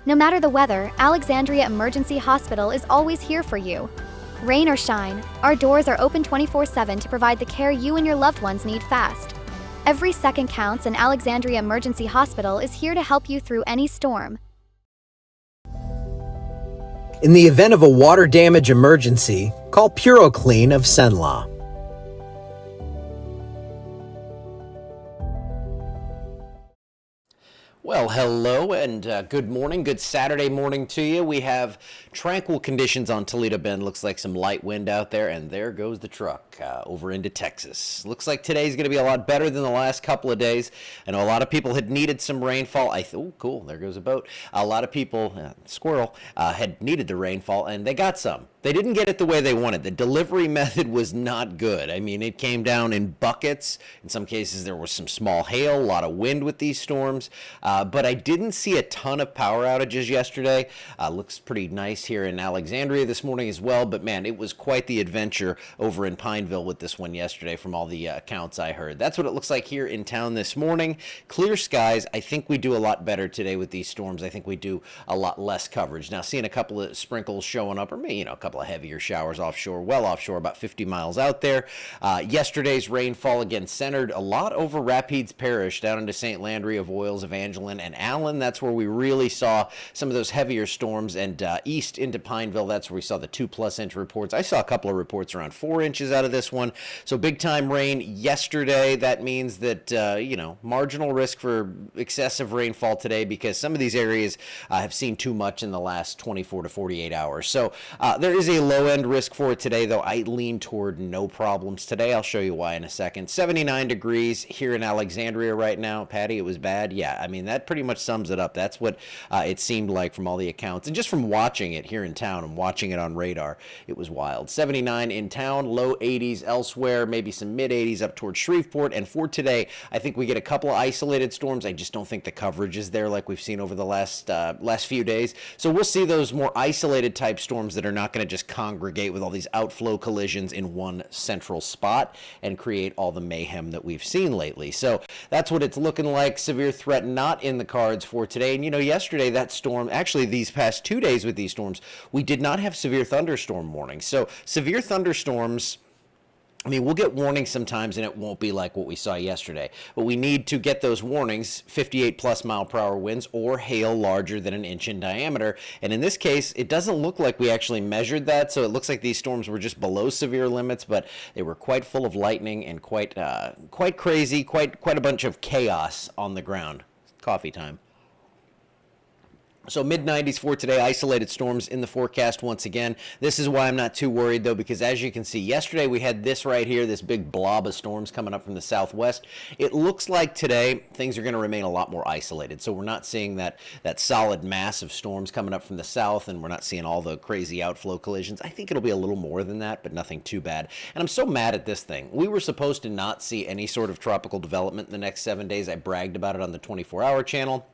No matter the weather, Alexandria Emergency Hospital is always here for you. Rain or shine, our doors are open 24/7 to provide the care you and your loved ones need fast. Every second counts, and Alexandria Emergency Hospital is here to help you through any storm. In the event of a water damage emergency, call PuroClean of Cenla. Well, hello and good morning. Good Saturday morning to you. We have tranquil conditions on Toledo Bend. Looks like some light wind out there, and there goes the truck over into Texas. Looks like today's going to be a lot better than the last couple of days. I know a lot of people had needed some rainfall. Oh, cool. There goes a boat. A lot of people, squirrel, had needed the rainfall, and they got some. They didn't get it the way they wanted. The delivery method was not good. I mean, it came down in buckets. In some cases, there was some small hail, a lot of wind with these storms. But I didn't see a ton of power outages yesterday. Looks pretty nice here in Alexandria this morning as well. But man, it was quite the adventure over in Pineville with this one yesterday from all the accounts I heard. That's what it looks like here in town this morning. Clear skies. I think we do a lot better today with these storms. I think we do a lot less coverage. Now, seeing a couple of sprinkles showing up, or maybe, a couple of heavier showers offshore, well offshore, about 50 miles out there. Yesterday's rainfall, again, centered a lot over Rapides Parish, down into St. Landry, Avoyelles, Evangeline, and Allen. That's where we really saw some of those heavier storms, and east into Pineville, that's where we saw the 2+ inch reports. I saw a couple of reports around 4 inches out of this one. So big time rain yesterday. That means that, marginal risk for excessive rainfall today, because some of these areas have seen too much in the last 24 to 48 hours. So there is a low end risk for it today, though I lean toward no problems today. I'll show you why in a second. 79 degrees here in Alexandria right now. Patty, it was bad. Yeah, I mean, that pretty much sums it up. That's what it seemed like from all the accounts. And just from watching it here in town and watching it on radar, it was wild. 79 in town, low 80s elsewhere, maybe some mid 80s up towards Shreveport. And for today, I think we get a couple of isolated storms. I just don't think the coverage is there like we've seen over the last few days. So we'll see those more isolated type storms that are not going to just congregate with all these outflow collisions in one central spot and create all the mayhem that we've seen lately. So that's what it's looking like. Severe threat not in the cards for today. And yesterday that storm, actually these past 2 days with these storms, we did not have severe thunderstorm warnings. So severe thunderstorms, I mean, we'll get warnings sometimes and it won't be like what we saw yesterday, but we need to get those warnings, 58+ mile-per-hour winds or hail larger than 1 inch in diameter. And in this case, it doesn't look like we actually measured that. So it looks like these storms were just below severe limits, but they were quite full of lightning and quite crazy, quite a bunch of chaos on the ground. Coffee time. So mid-90s for today, isolated storms in the forecast once again. This is why I'm not too worried, though, because as you can see, yesterday we had this right here, this big blob of storms coming up from the southwest. It looks like today things are going to remain a lot more isolated. So we're not seeing that solid mass of storms coming up from the south, and we're not seeing all the crazy outflow collisions. I think it'll be a little more than that, but nothing too bad. And I'm so mad at this thing. We were supposed to not see any sort of tropical development in the next 7 days. I bragged about it on the 24-hour channel.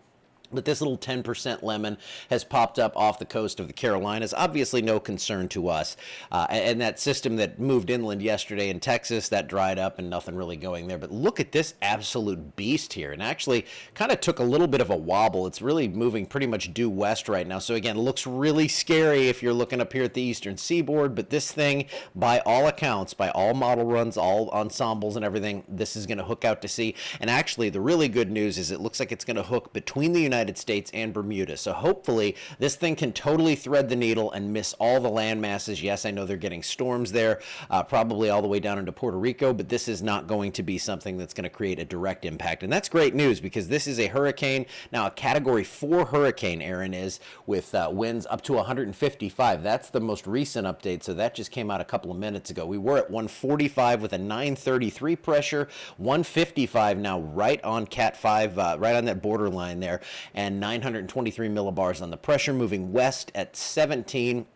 But this little 10% lemon has popped up off the coast of the Carolinas. Obviously no concern to us. And that system that moved inland yesterday in Texas, that dried up and nothing really going there. But look at this absolute beast here. And actually kind of took a little bit of a wobble. It's really moving pretty much due west right now. So again, looks really scary if you're looking up here at the eastern seaboard. But this thing, by all accounts, by all model runs, all ensembles and everything, this is going to hook out to sea. And actually the really good news is it looks like it's going to hook between the United States and Bermuda. So hopefully this thing can totally thread the needle and miss all the land masses. Yes, I know they're getting storms there, probably all the way down into Puerto Rico, but this is not going to be something that's going to create a direct impact. And that's great news because this is a hurricane. Now, a Category 4 hurricane, Aaron, is with winds up to 155. That's the most recent update. So that just came out a couple of minutes ago. We were at 145 with a 933 pressure, 155 now right on Cat 5, right on that borderline there, and 923 millibars on the pressure, moving west at 17.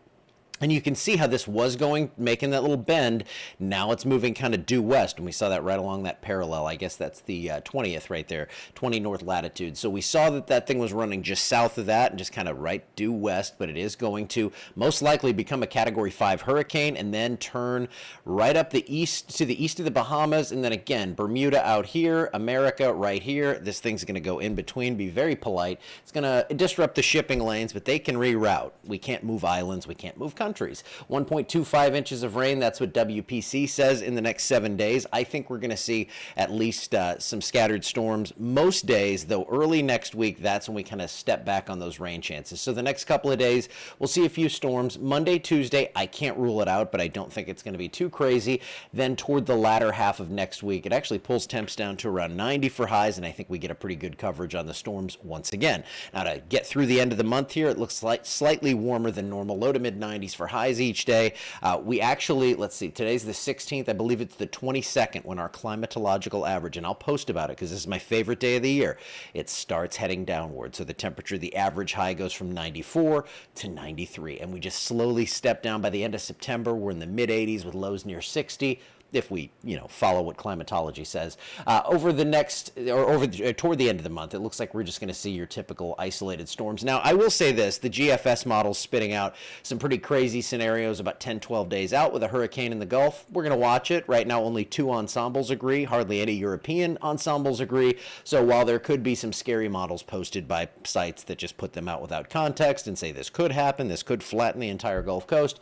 And you can see how this was going, making that little bend. Now it's moving kind of due west, and we saw that right along that parallel. I guess that's the 20th right there, 20 north latitude. So we saw that that thing was running just south of that and just kind of right due west, but it is going to most likely become a Category 5 hurricane and then turn right up the east to the east of the Bahamas, and then again, Bermuda out here, America right here. This thing's going to go in between, be very polite. It's going to disrupt the shipping lanes, but they can reroute. We can't move islands. We can't move countries. 1.25 inches of rain, that's what WPC says in the next 7 days. I think we're going to see at least some scattered storms most days, though early next week, that's when we kind of step back on those rain chances. So the next couple of days, we'll see a few storms. Monday, Tuesday, I can't rule it out, but I don't think it's going to be too crazy. Then toward the latter half of next week, it actually pulls temps down to around 90 for highs, and I think we get a pretty good coverage on the storms once again. Now to get through the end of the month here, it looks like slightly warmer than normal, low to mid 90s for highs each day. We actually, let's see, today's the 16th. I believe it's the 22nd when our climatological average, and I'll post about it because this is my favorite day of the year, it starts heading downward. So the temperature, the average high goes from 94 to 93, and we just slowly step down. By the end of September, we're in the mid 80s with lows near 60. If we, follow what climatology says. Over the next, toward the end of the month, it looks like we're just going to see your typical isolated storms. Now, I will say this, the GFS model's spitting out some pretty crazy scenarios about 10, 12 days out with a hurricane in the Gulf. We're going to watch it. Right now, only 2 ensembles agree. Hardly any European ensembles agree. So while there could be some scary models posted by sites that just put them out without context and say this could happen, this could flatten the entire Gulf Coast,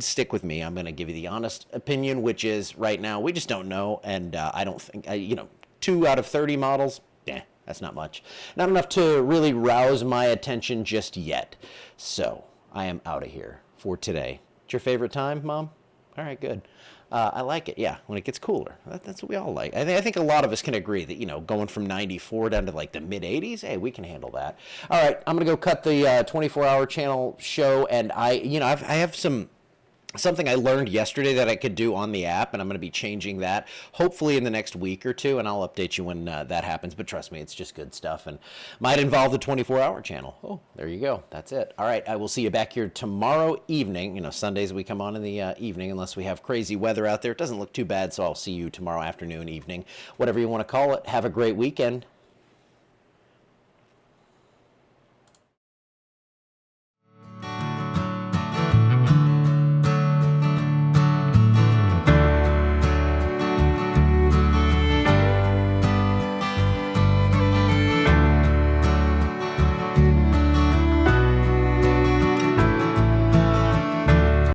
stick with me. I'm going to give you the honest opinion, which is right now we just don't know, and I don't think 2 out of 30 models, that's not much, not enough to really rouse my attention just yet. So I am out of here for today. It's your favorite time, Mom? All right, good. I like it, yeah, when it gets cooler. That's what we all like. I think a lot of us can agree that, going from 94 down to like the mid 80s, hey, we can handle that. All right, I'm going to go cut the 24-hour channel show, and I have something I learned yesterday that I could do on the app, and I'm going to be changing that hopefully in the next week or two, and I'll update you when that happens. But trust me, it's just good stuff and might involve the 24-hour channel. Oh, there you go. That's it. All right, I will see you back here tomorrow evening. Sundays we come on in the evening unless we have crazy weather out there. It doesn't look too bad, so I'll see you tomorrow afternoon, evening, whatever you want to call it. Have a great weekend.